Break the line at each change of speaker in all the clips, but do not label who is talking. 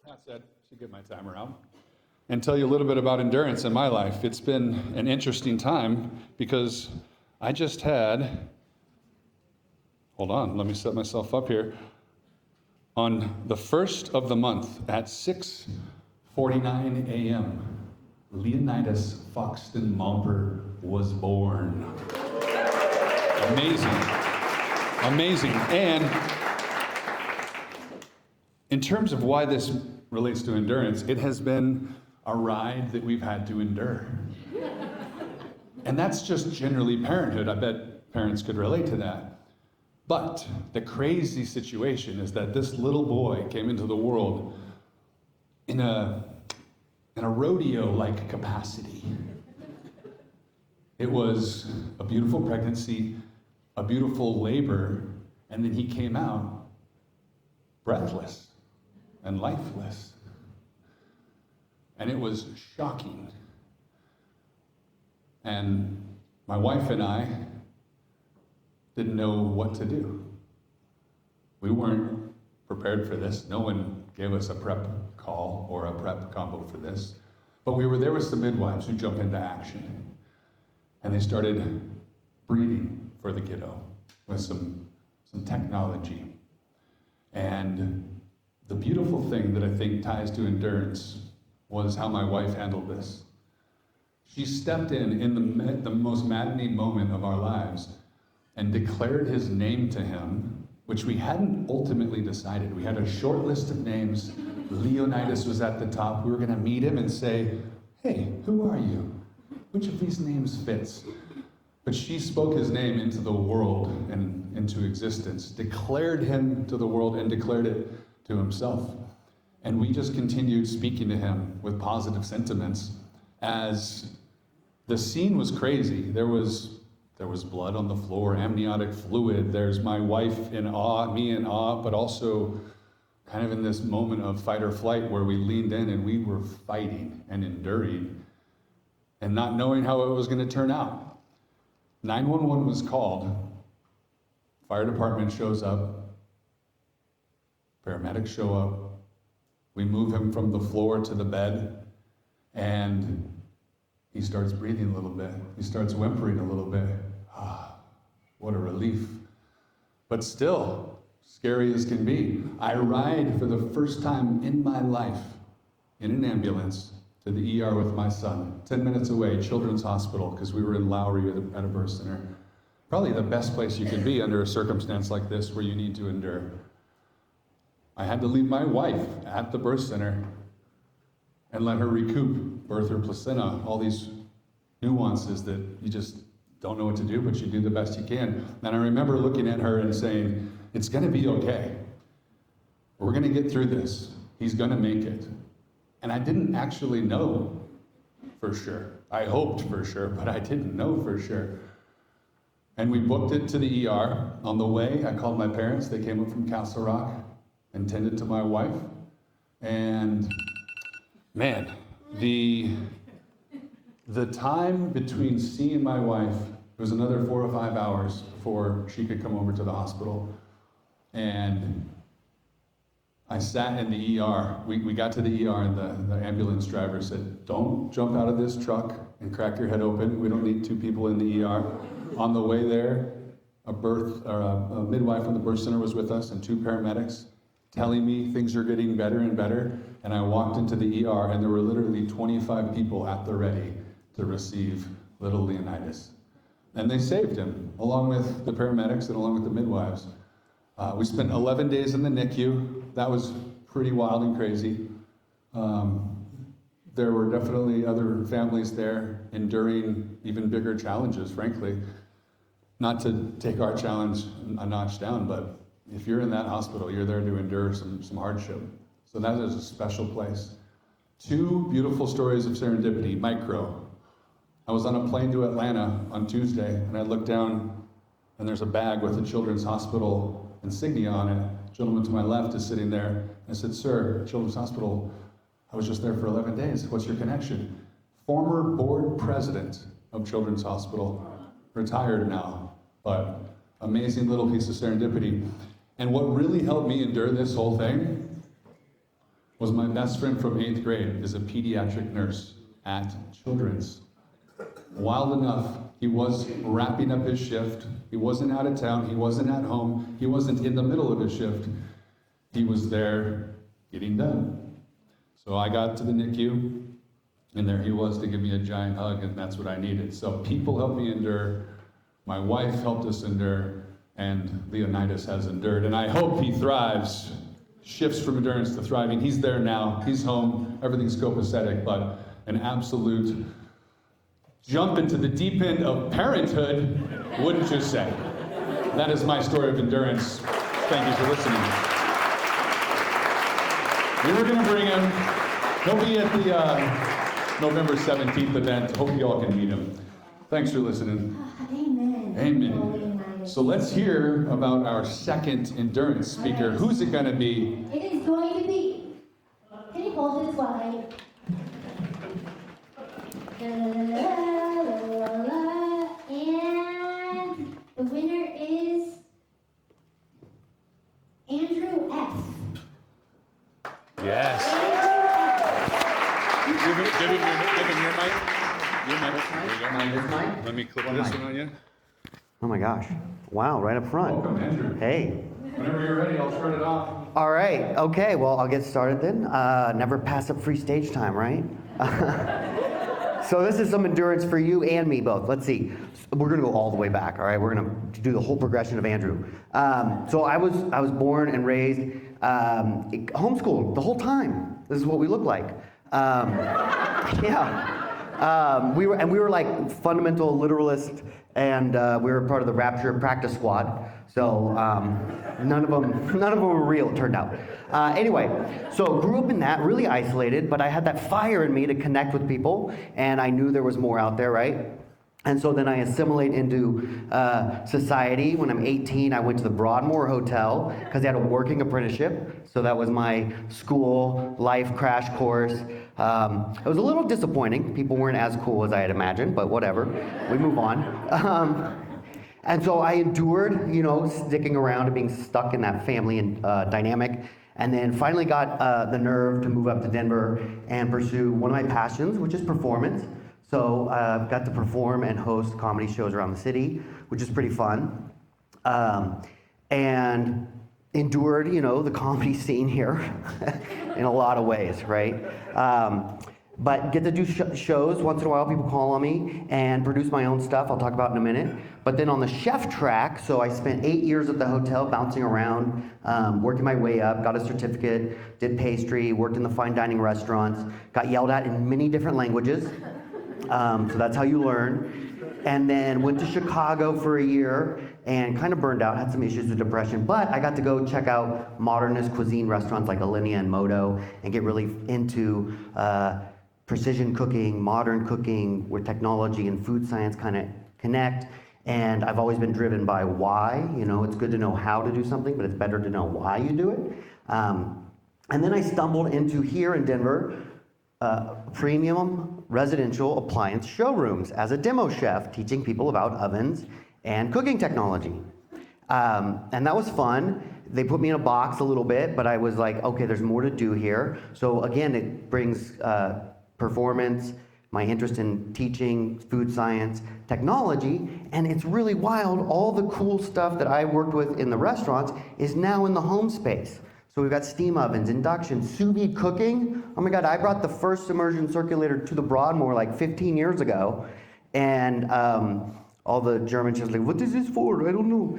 That's it. Should get my timer out. And tell you a little bit about endurance in my life. It's been an interesting time because I just had, hold on, let me set myself up here. On the first of the month at 6:49 a.m., Leonidas Foxton Momper was born. Amazing. Amazing. And in terms of why this relates to endurance, it has been a ride that we've had to endure. And that's just generally parenthood. I bet parents could relate to that. But the crazy situation is that this little boy came into the world in a rodeo-like capacity. It was a beautiful pregnancy, a beautiful labor, and then he came out breathless and lifeless. And it was shocking. And my wife and I didn't know what to do. We weren't prepared for this. No one gave us a prep call or a prep combo for this. But we were there with some midwives who jumped into action. And they started breeding for the kiddo with some technology. And the beautiful thing that I think ties to endurance was how my wife handled this. She stepped in the most maddening moment of our lives and declared his name to him, which we hadn't ultimately decided. We had a short list of names. Leonidas was at the top. We were gonna meet him and say, hey, who are you? Which of these names fits? But she spoke his name into the world and into existence, declared him to the world and declared it to himself. And we just continued speaking to him with positive sentiments as the scene was crazy. There was blood on the floor, amniotic fluid. There's my wife in awe, me in awe, but also kind of in this moment of fight or flight where we leaned in and we were fighting and enduring and not knowing how it was going to turn out. 911 was called. Fire department shows up. Paramedics show up. We move him from the floor to the bed, and he starts breathing a little bit. He starts whimpering a little bit. Ah, what a relief. But still, scary as can be. I ride for the first time in my life in an ambulance to the ER with my son, 10 minutes away, Children's Hospital, because we were in Lowry at a birth center. Probably the best place you can be under a circumstance like this where you need to endure. I had to leave my wife at the birth center and let her recoup, birth her placenta, all these nuances that you just don't know what to do, but you do the best you can. And I remember looking at her and saying, it's gonna be okay. We're gonna get through this. He's gonna make it. And I didn't actually know for sure. I hoped for sure, but I didn't know for sure. And we booked it to the ER. On the way, I called my parents. They came up from Castle Rock and tended to my wife. And man, the time between seeing my wife, it was another 4 or 5 hours before she could come over to the hospital. And I sat in the ER. We got to the ER and the ambulance driver said, don't jump out of this truck and crack your head open. We don't need 2 people in the ER. On the way there, a midwife from the birth center was with us and 2 paramedics telling me things are getting better and better. And I walked into the ER and there were literally 25 people at the ready to receive little Leonidas. And they saved him, along with the paramedics and along with the midwives. We spent 11 days in the NICU. That was pretty wild and crazy. There were definitely other families there enduring even bigger challenges, frankly. Not to take our challenge a notch down, but if you're in that hospital, you're there to endure some hardship. So that is a special place. 2 beautiful stories of serendipity, micro. I was on a plane to Atlanta on Tuesday, and I looked down, and there's a bag with the Children's Hospital insignia on it. The gentleman to my left is sitting there. I said, sir, Children's Hospital, I was just there for 11 days. What's your connection? Former board president of Children's Hospital, retired now, but amazing little piece of serendipity. And what really helped me endure this whole thing was my best friend from 8th grade, is a pediatric nurse at Children's. Wild enough, he was wrapping up his shift. He wasn't out of town, he wasn't at home, he wasn't in the middle of his shift. He was there getting done. So I got to the NICU, and there he was to give me a giant hug, and that's what I needed. So people helped me endure, my wife helped us endure, and Leonidas has endured, and I hope he thrives, shifts from endurance to thriving. He's there now, he's home, everything's copacetic, but an absolute jump into the deep end of parenthood, wouldn't you say? That is my story of endurance. Thank you for listening. We were gonna bring him, he'll be at the November 17th event. Hope you all can meet him. Thanks for listening.
Amen.
Amen. So let's hear about our second endurance speaker.
Right.
Who's it going to be?
It is going to be. Can you hold this while and the winner is Andrew F.
Yes. Give him your mic. Your mic. There you go.
This mic?
Let me clip
One
this
mic.
one on you.
Oh my gosh. Wow, right up front.
Welcome, Andrew.
Hey.
Whenever you're ready, I'll start it off.
All right. Okay, well, I'll get started then. Never pass up free stage time, right? So this is some endurance for you and me both. Let's see. We're going to go all the way back, all right? We're going to do the whole progression of Andrew. So I was born and raised homeschooled the whole time. This is what we look like. Yeah. We were like fundamental literalists, and we were part of the Rapture practice squad. So none of them were real, it turned out. Anyway, so grew up in that, really isolated, but I had that fire in me to connect with people, and I knew there was more out there, right? And so then I assimilate into society. When I'm 18, I went to the Broadmoor Hotel because they had a working apprenticeship. So that was my school life crash course. It was a little disappointing. People weren't as cool as I had imagined, but whatever. We move on. And so I endured, sticking around and being stuck in that family and dynamic. And then finally got the nerve to move up to Denver and pursue one of my passions, which is performance. So I've got to perform and host comedy shows around the city, which is pretty fun. And endured, the comedy scene here in a lot of ways, right? But get to do shows once in a while. People call on me and produce my own stuff. I'll talk about in a minute. But then on the chef track, so I spent 8 years at the hotel bouncing around, working my way up, got a certificate, did pastry, worked in the fine dining restaurants, got yelled at in many different languages. So that's how you learn. And then went to Chicago for a year and kind of burned out, had some issues with depression. But I got to go check out modernist cuisine restaurants like Alinea and Moto and get really into precision cooking, modern cooking, where technology and food science kind of connect. And I've always been driven by why. It's good to know how to do something, but it's better to know why you do it. And then I stumbled into here in Denver, premium residential appliance showrooms as a demo chef, teaching people about ovens and cooking technology. And that was fun. They put me in a box a little bit, but I was like, okay, there's more to do here. So again, it brings performance, my interest in teaching, food science, technology, and it's really wild. All the cool stuff that I worked with in the restaurants is now in the home space. So we've got steam ovens, induction, sous vide cooking. Oh my God, I brought the first immersion circulator to the Broadmoor like 15 years ago. And all the German chefs were like, what is this for? I don't know.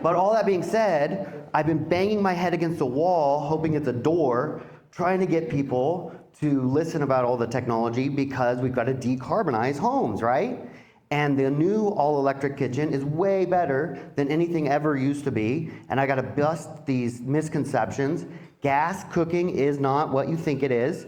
But all that being said, I've been banging my head against the wall, hoping it's a door, trying to get people to listen about all the technology because we've got to decarbonize homes, right? And the new all-electric kitchen is way better than anything ever used to be. And I got to bust these misconceptions. Gas cooking is not what you think it is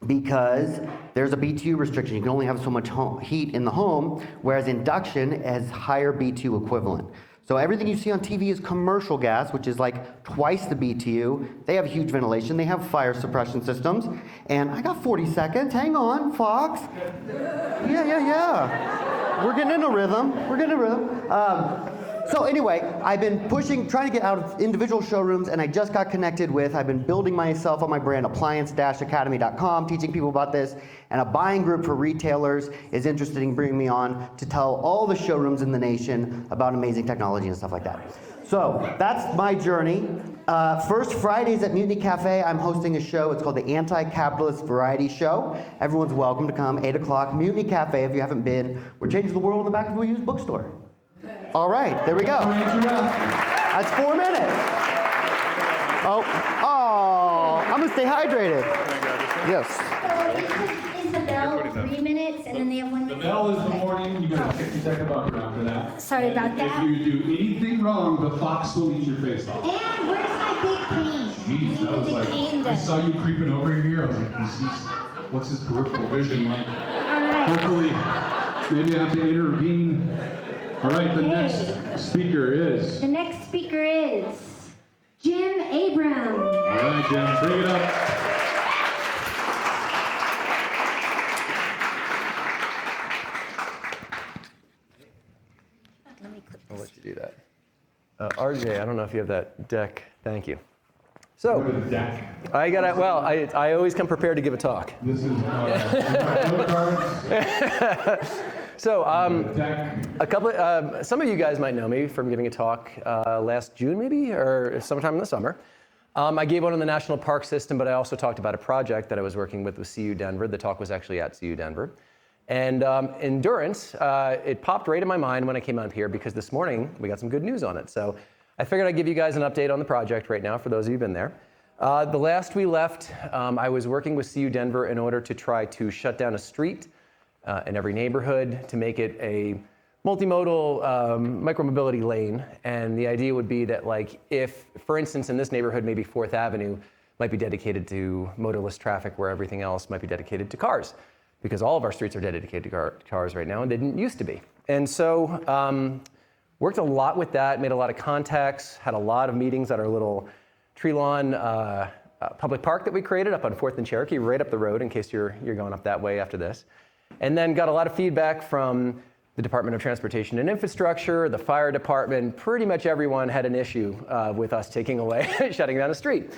because there's a BTU restriction. You can only have so much heat in the home, whereas induction has higher BTU equivalent. So everything you see on TV is commercial gas, which is like twice the BTU. They have huge ventilation. They have fire suppression systems. And I got 40 seconds. Hang on, Fox. Yeah. We're getting in a rhythm. So anyway, I've been trying to get out of individual showrooms, and I just got connected with, I've been building myself on my brand, appliance-academy.com, teaching people about this, and a buying group for retailers is interested in bringing me on to tell all the showrooms in the nation about amazing technology and stuff like that. So that's my journey. First Fridays at Mutiny Cafe, I'm hosting a show. It's called the Anti-Capitalist Variety Show. Everyone's welcome to come, 8 o'clock, Mutiny Cafe. If you haven't been, we're changing the world in the back of a used bookstore. All right, there we go. That's 4 minutes. Oh, I'm gonna stay hydrated. Yes.
So is the bell 3 minutes and then they have 1 minute?
The bell is the warning. You got a 50-second buffer after that.
Sorry about that.
If you do anything wrong, the fox will eat your face off.
And where's my big cane?
Jeez, that was like, I saw you creeping over here. I was like, what's his peripheral vision like?
All right.
Hopefully, maybe I have to intervene. All right, the next speaker is.
The next speaker is Jim Abrams.
All right, Jim, bring it up.
I'll let you do that. RJ, I don't know if you have that deck. Thank you. So, I got well, I always come prepared to give a talk.
This is
So, a couple, some of you guys might know me from giving a talk last June maybe, or sometime in the summer. I gave one on the National Park System, but I also talked about a project that I was working with CU Denver. The talk was actually at CU Denver. And endurance, it popped right in my mind when I came up here because this morning we got some good news on it. So I figured I'd give you guys an update on the project right now for those of you who've been there. The last we left, I was working with CU Denver in order to try to shut down a street in every neighborhood to make it a multimodal micromobility lane. And the idea would be that, like, if, for instance, in this neighborhood, maybe 4th Avenue might be dedicated to motorless traffic where everything else might be dedicated to cars, because all of our streets are dedicated to cars right now, and they didn't used to be. And so worked a lot with that, made a lot of contacts, had a lot of meetings at our little tree lawn public park that we created up on 4th and Cherokee, right up the road in case you're going up that way after this. And then got a lot of feedback from the Department of Transportation and Infrastructure, the fire department. Pretty much everyone had an issue with us taking away, shutting down a street.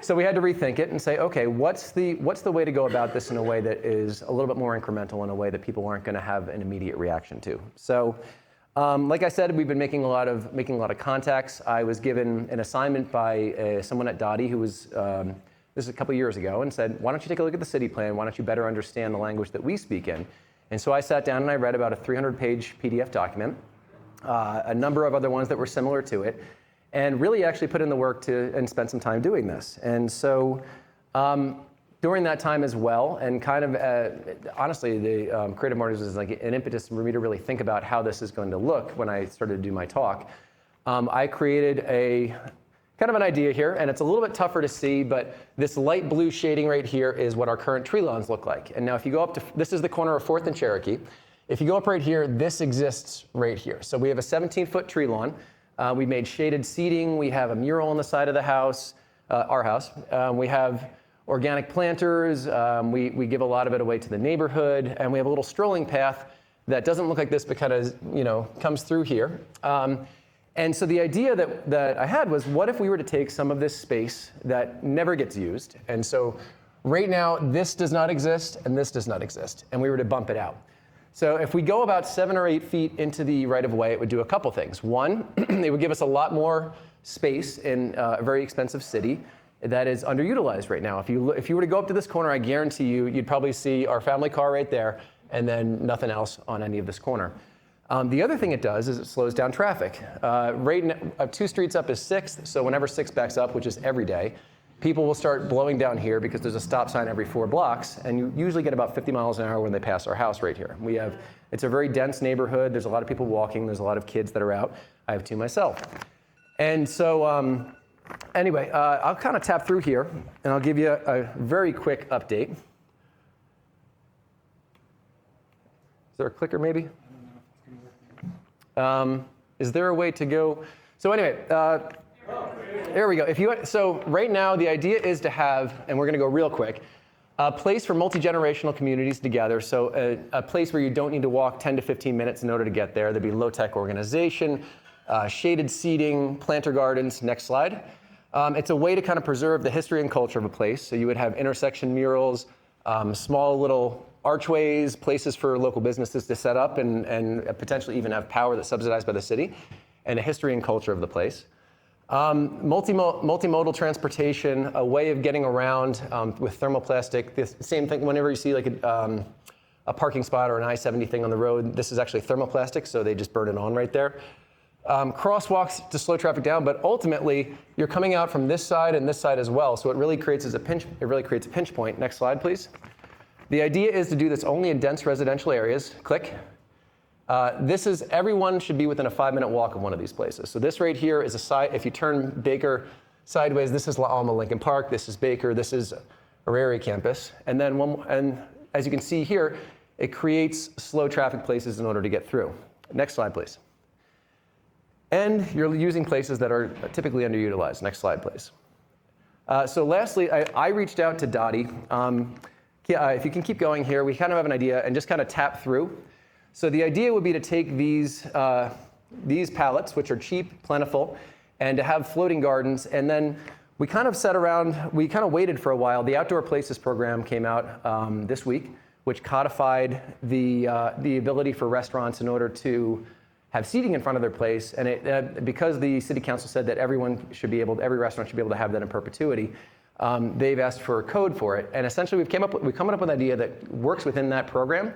So we had to rethink it and say, okay, what's the way to go about this in a way that is a little bit more incremental, in a way that people aren't going to have an immediate reaction to. So, like I said, we've been making a lot of contacts. I was given an assignment by someone at Dottie who was this is a couple years ago, and said, why don't you take a look at the city plan? Why don't you better understand the language that we speak in? And so I sat down and I read about a 300-page PDF document, a number of other ones that were similar to it, and really actually put in the work and spent some time doing this. And so during that time as well, and kind of honestly, the Creative Mornings was like an impetus for me to really think about how this is going to look when I started to do my talk. I created a kind of an idea here, and it's a little bit tougher to see, but this light blue shading right here is what our current tree lawns look like. And now if you go up to, this is the corner of 4th and Cherokee. If you go up right here, this exists right here. So we have a 17-foot tree lawn. We made shaded seating. We have a mural on the side of the house, our house. We have organic planters. We give a lot of it away to the neighborhood. And we have a little strolling path that doesn't look like this, but kind of, comes through here. And so the idea that I had was, what if we were to take some of this space that never gets used? And so right now, this does not exist, and this does not exist. And we were to bump it out. So if we go about 7 or 8 feet into the right-of-way, it would do a couple things. One, it would give us a lot more space in a very expensive city that is underutilized right now. If you were to go up to this corner, I guarantee you'd probably see our family car right there, and then nothing else on any of this corner. The other thing it does is it slows down traffic. Right now, 2 streets up is 6th, so whenever 6 backs up, which is every day, people will start blowing down here because there's a stop sign every 4 blocks, and you usually get about 50 miles an hour when they pass our house right here. It's a very dense neighborhood. There's a lot of people walking. There's a lot of kids that are out. I have 2 myself. And so anyway, I'll kind of tap through here, and I'll give you a very quick update. Is there a clicker maybe? Is there a way to go? So anyway, there we go. So right now the idea is to have, and we're going to go real quick, a place for multi-generational communities to gather. So a place where you don't need to walk 10 to 15 minutes in order to get there. There'd be low-tech organization. shaded seating, planter gardens. Next slide. It's a way to kind of preserve the history and culture of a place. So you would have intersection murals, small little archways, places for local businesses to set up and potentially even have power that's subsidized by the city, and a history and culture of the place. Multimodal transportation, a way of getting around with thermoplastic. The same thing, whenever you see like a parking spot or an I-70 thing on the road, this is actually thermoplastic, so they just burn it on right there. Crosswalks to slow traffic down, but ultimately you're coming out from this side and this side as well, so it really creates a pinch point. Next slide, please. The idea is to do this only in dense residential areas. Click. Everyone should be within a 5-minute walk of one of these places. So this right here is a side, if you turn Baker sideways, this is La Alma Lincoln Park, this is Baker, this is Arari campus. And then and as you can see here, it creates slow traffic places in order to get through. Next slide, please. And you're using places that are typically underutilized. Next slide, please. So lastly, I reached out to Dottie. If you can keep going here, we kind of have an idea and just kind of tap through. So the idea would be to take these pallets, which are cheap, plentiful, and to have floating gardens. And then we kind of waited for a while. The Outdoor Places program came out this week, which codified the ability for restaurants in order to have seating in front of their place. And because the city council said that every restaurant should be able to have that in perpetuity, they've asked for a code for it. And essentially we've come up with an idea that works within that program.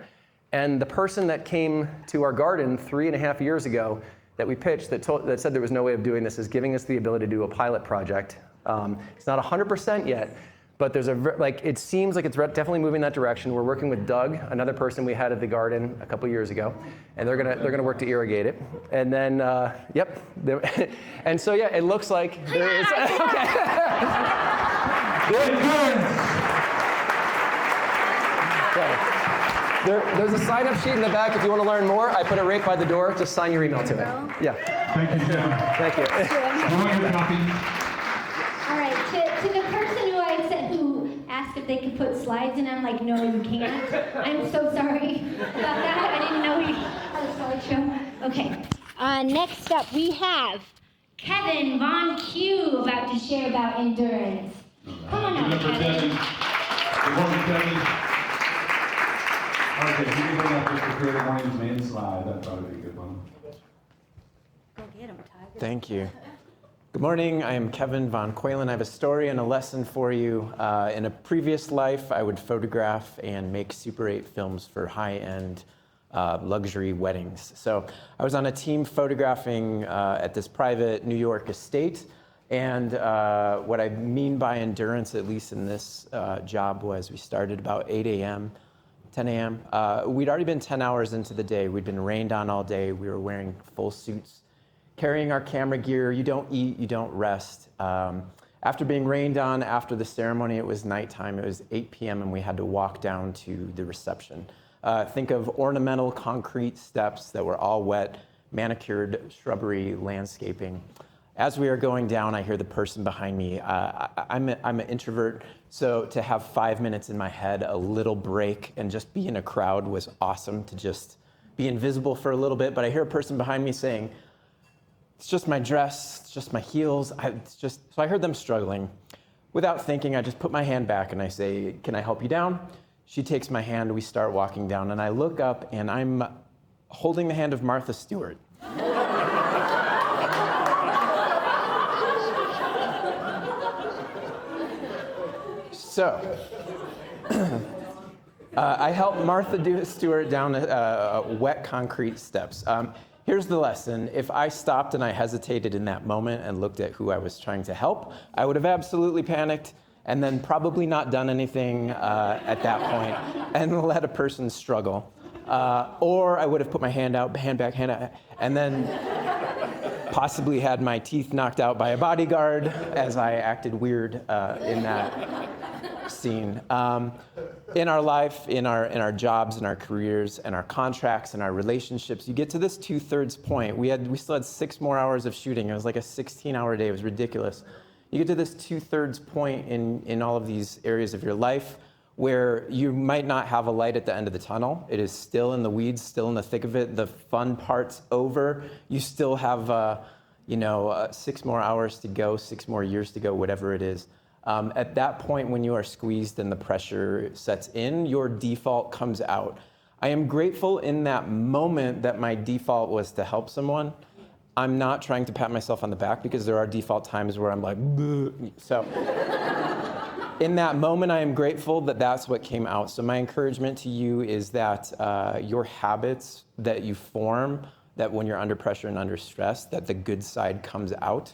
And the person that came to our garden 3.5 years ago that we pitched that said there was no way of doing this is giving us the ability to do a pilot project. It's not 100% yet, but it seems like it's definitely moving that direction. We're working with Doug, another person we had at the garden a couple years ago, and they're gonna work to irrigate it. And then, and so yeah, it looks like there is. Okay. There's a sign-up sheet in the back if you want to learn more. I put it right by the door. Just sign your email to it. Yeah.
Thank you, Tim.
Thank you.
You want your copy?
All right, to the person who asked if they could put slides in, I'm like, no, you can't. I'm so sorry about that. I didn't know we had a slideshow. Okay. Next up, we have Kevin Von Q about to share about endurance. Come on up, Kevin.
Good morning, Kevin. Okay, if you can bring up just the Creative Mornings main slide, that'd probably be a good one.
Go get him, Tiger.
Thank you. Good morning, I am Kevin Von Quaylen. I have a story and a lesson for you. In a previous life, I would photograph and make Super 8 films for high-end luxury weddings. So I was on a team photographing at this private New York estate. And what I mean by endurance, at least in this job, was we started about 8 a.m., 10 a.m. We'd already been 10 hours into the day. We'd been rained on all day. We were wearing full suits, carrying our camera gear. You don't eat, you don't rest. After being rained on, after the ceremony, it was nighttime. It was 8 p.m. and we had to walk down to the reception. Think of ornamental concrete steps that were all wet, manicured shrubbery landscaping. As we are going down, I hear the person behind me. I'm an introvert, so to have 5 minutes in my head, a little break, and just be in a crowd was awesome, to just be invisible for a little bit. But I hear a person behind me saying, "It's just my dress, it's just my heels." So I heard them struggling. Without thinking, I just put my hand back and I say, "Can I help you down?" She takes my hand, we start walking down, and I look up and I'm holding the hand of Martha Stewart. So, I helped Martha Stewart down wet concrete steps. Here's the lesson. If I stopped and I hesitated in that moment and looked at who I was trying to help, I would have absolutely panicked and then probably not done anything at that point and let a person struggle. Or I would have put my hand out, hand back, and then possibly had my teeth knocked out by a bodyguard as I acted weird in that scene. In our life, in our jobs, in our careers, and our contracts, and our relationships, you get to this 2/3 point. We still had 6 more hours of shooting. It was like a 16-hour day. It was ridiculous. You get to this 2/3 point in all of these areas of your life where you might not have a light at the end of the tunnel. It is still in the weeds, still in the thick of it. The fun part's over. You still have 6 more hours to go, 6 more years to go, whatever it is. At that point, when you are squeezed and the pressure sets in, your default comes out. I am grateful in that moment that my default was to help someone. I'm not trying to pat myself on the back because there are default times where I'm like, bleh. So in that moment, I am grateful that that's what came out. So my encouragement to you is that your habits that you form, that when you're under pressure and under stress, that the good side comes out.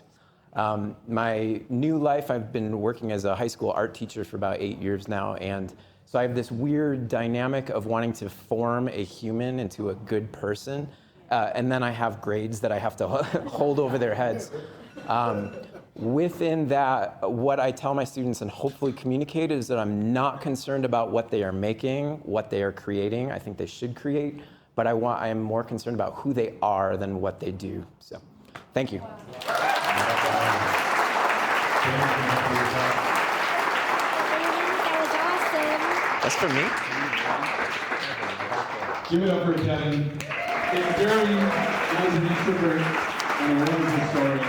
My new life, I've been working as a high school art teacher for about 8 years now, and so I have this weird dynamic of wanting to form a human into a good person, and then I have grades that I have to hold over their heads. Within that, what I tell my students and hopefully communicate is that I'm not concerned about what they are making, what they are creating. I think they should create, but I am more concerned about who they are than what they do. So, thank you. That's for me.
Give it up for Kevin. It's very, was an introvert and a wonderful story.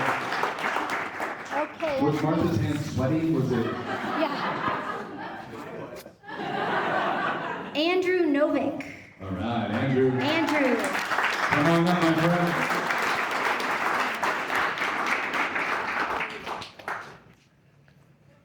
Okay.
Was Martha's hands sweaty? Was it?
Yeah. Andrew Novick.
All right, Andrew.
Andrew.
Come on up, my friend.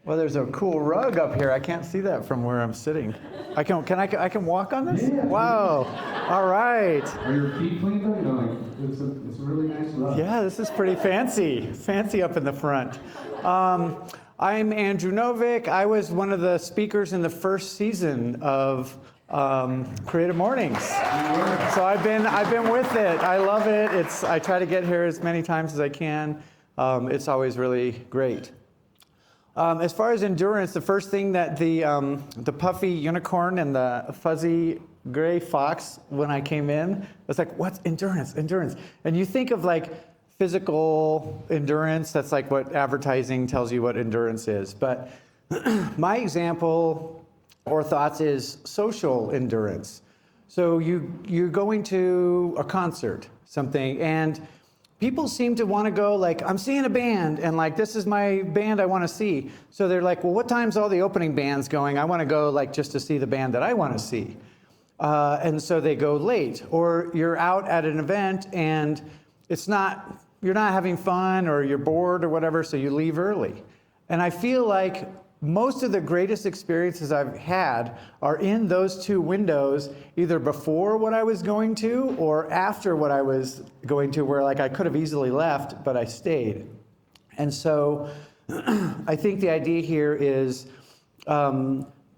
Well, there's a cool rug up here. I can't see that from where I'm sitting. I can walk on this?
Yeah.
Wow. All right.
Are your feet clean though? You know, like, it's a really nice rug.
Yeah, this is pretty fancy. Fancy up in the front. I'm Andrew Novick. I was one of the speakers in the first season of Creative Mornings. So I've been with it. I love it. I try to get here as many times as I can. It's always really great. As far as endurance, the first thing that the puffy unicorn and the fuzzy gray fox, when I came in, was like, what's endurance? Endurance. And you think of like physical endurance, that's like what advertising tells you what endurance is. But my example or thoughts is social endurance. So you're going to a concert, something, and people seem to want to go like, I'm seeing a band, and like, this is my band I want to see. So they're like, well, what time's all the opening bands going? I want to go like just to see the band that I want to see. And so they go late. Or you're out at an event and you're not having fun, or you're bored or whatever, so you leave early. And I feel like most of the greatest experiences I've had are in those two windows, either before what I was going to or after what I was going to, where like I could have easily left, but I stayed. And so I think the idea here is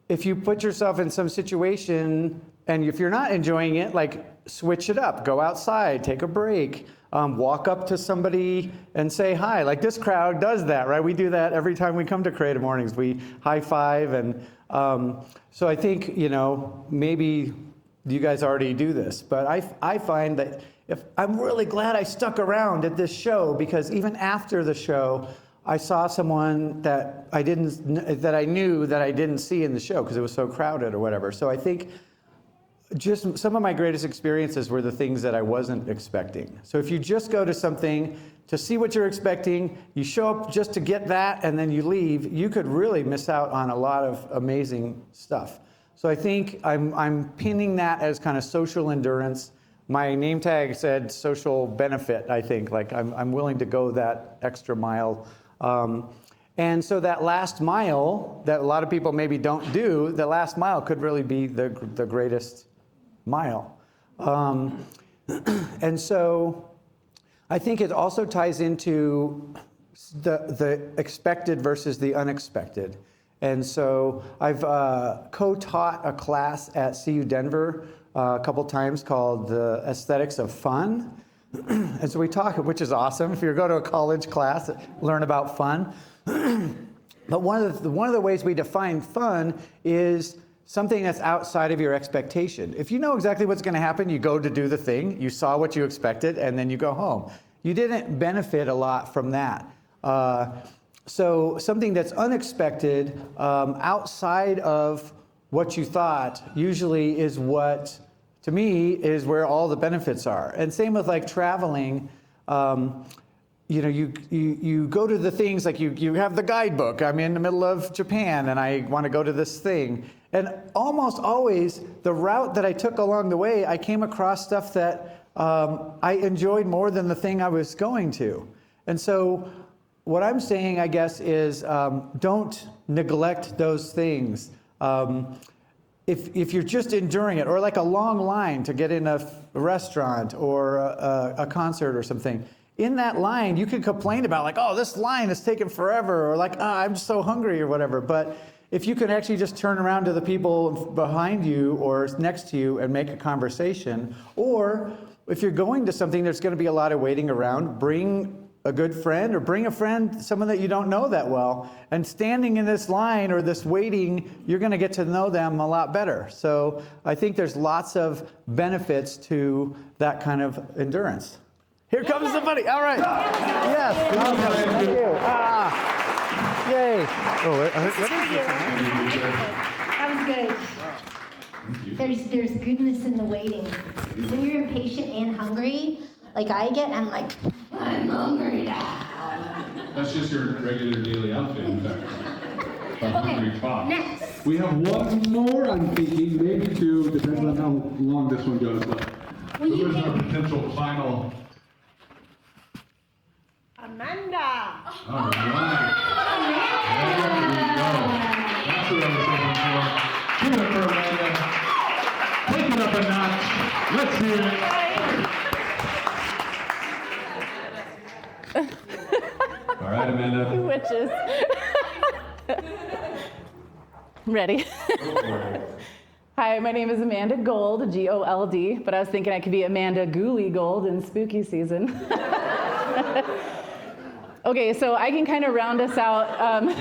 if you put yourself in some situation and if you're not enjoying it, like switch it up, go outside, take a break. Walk up to somebody and say hi. Like this crowd does that, right? We do that every time we come to Creative Mornings. We high five. And so I think, maybe you guys already do this. But I find that I'm really glad I stuck around at this show, because even after the show, I saw someone that I knew that I didn't see in the show because it was so crowded or whatever. So I think just some of my greatest experiences were the things that I wasn't expecting. So if you just go to something to see what you're expecting, you show up just to get that, and then you leave, you could really miss out on a lot of amazing stuff. So I think I'm pinning that as kind of social endurance. My name tag said social benefit, I think. Like I'm willing to go that extra mile. And so that last mile that a lot of people maybe don't do, the last mile could really be the greatest mile. And so I think it also ties into the expected versus the unexpected. And so I've co-taught a class at CU Denver a couple times called The Aesthetics of Fun. And so we talk, which is awesome. If you go to a college class, learn about fun. But one of the ways we define fun is something that's outside of your expectation. If you know exactly what's going to happen, you go to do the thing, you saw what you expected, and then you go home. You didn't benefit a lot from that. So something that's unexpected, outside of what you thought usually is what, to me, is where all the benefits are. And same with like traveling. You know, you go to the things like you have the guidebook. I'm in the middle of Japan and I want to go to this thing. And almost always the route that I took along the way, I came across stuff that I enjoyed more than the thing I was going to. And so what I'm saying, I guess, is don't neglect those things. If you're just enduring it, or like a long line to get in a restaurant or a concert or something, in that line, you can complain about like, oh, this line is taking forever, or like, I'm so hungry or whatever. But if you can actually just turn around to the people behind you or next to you and make a conversation, or if you're going to something there's going to be a lot of waiting around, bring a good friend or bring a friend, someone that you don't know that well, and standing in this line or this waiting, you're going to get to know them a lot better. So I think there's lots of benefits to that kind of endurance. Here comes the buddy. All right. Yes. Awesome. Thank you. Yay.
That was good. There's goodness in the waiting. When you're impatient and hungry, like I get, I'm like, I'm hungry now.
That's just your regular daily outfit, in fact.
Okay, next.
We have one more, I'm thinking, maybe two, depending on how long this one goes. But
Will you
those are our
pick-
potential final.
Amanda.
All right. There we go. That's what I was hoping for. Give it up for Amanda. Take it up a notch. Let's hear it. All right, Amanda.
Witches. Ready?
Go for it.
Hi, my name is Amanda Gold, G-O-L-D, but I was thinking I could be Amanda Ghoulie Gold in spooky season. Okay, so I can kind of round us out.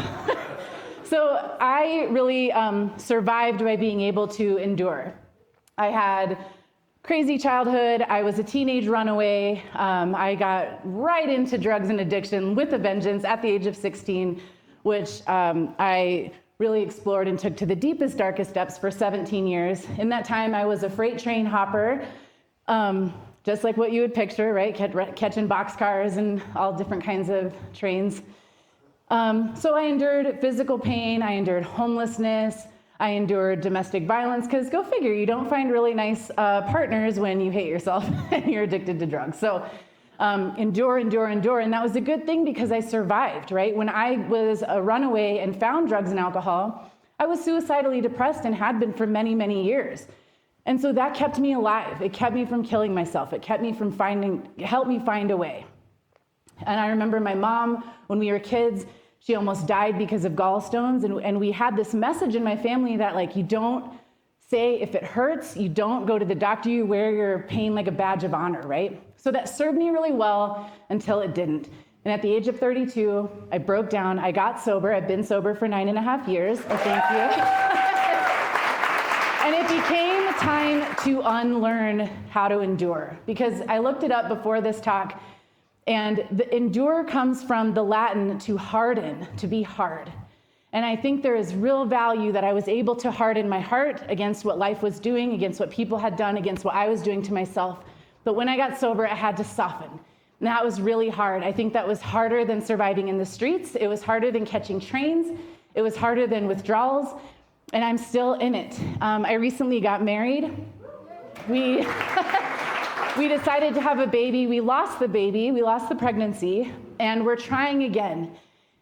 So I really survived by being able to endure. I had crazy childhood. I was a teenage runaway. I got right into drugs and addiction with a vengeance at the age of 16, which I really explored and took to the deepest, darkest depths for 17 years. In that time, I was a freight train hopper, just like what you would picture, right? Catching boxcars and all different kinds of trains. So I endured physical pain, I endured homelessness, I endured domestic violence, because go figure, you don't find really nice partners when you hate yourself and you're addicted to drugs. So endure, and that was a good thing because I survived, right? When I was a runaway and found drugs and alcohol, I was suicidally depressed and had been for many, many years. And so that kept me alive. It kept me from killing myself. It kept me from helped me find a way. And I remember my mom, when we were kids, she almost died because of gallstones. And we had this message in my family that like, you don't say if it hurts, you don't go to the doctor, you wear your pain like a badge of honor, right? So that served me really well until it didn't. And at the age of 32, I broke down, I got sober. I've been sober for 9.5 years. Oh, thank you. And it became time to unlearn how to endure, because I looked it up before this talk, and the endure comes from the Latin to harden, to be hard. And I think there is real value that I was able to harden my heart against what life was doing, against what people had done, against what I was doing to myself. But when I got sober, I had to soften. And that was really hard. I think that was harder than surviving in the streets. It was harder than catching trains. It was harder than withdrawals. And I'm still in it. I recently got married. We decided to have a baby. We lost the baby. We lost the pregnancy. And we're trying again.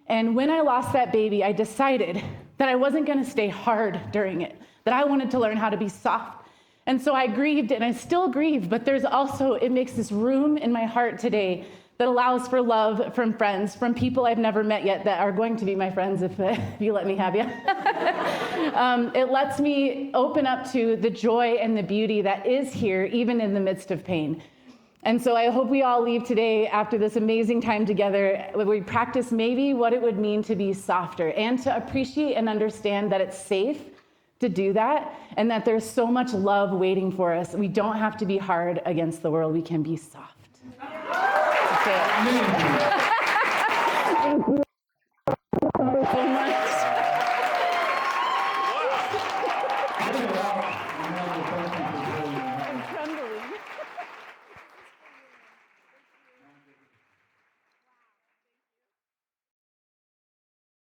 And when I lost that baby, I decided that I wasn't going to stay hard during it, that I wanted to learn how to be soft. And so I grieved, and I still grieve, but there's also, it makes this room in my heart today that allows for love from friends, from people I've never met yet that are going to be my friends if you let me have you. It lets me open up to the joy and the beauty that is here, even in the midst of pain. And so I hope we all leave today after this amazing time together, where we practice maybe what it would mean to be softer and to appreciate and understand that it's safe to do that, and that there's so much love waiting for us. We don't have to be hard against the world. We can be soft. That's it.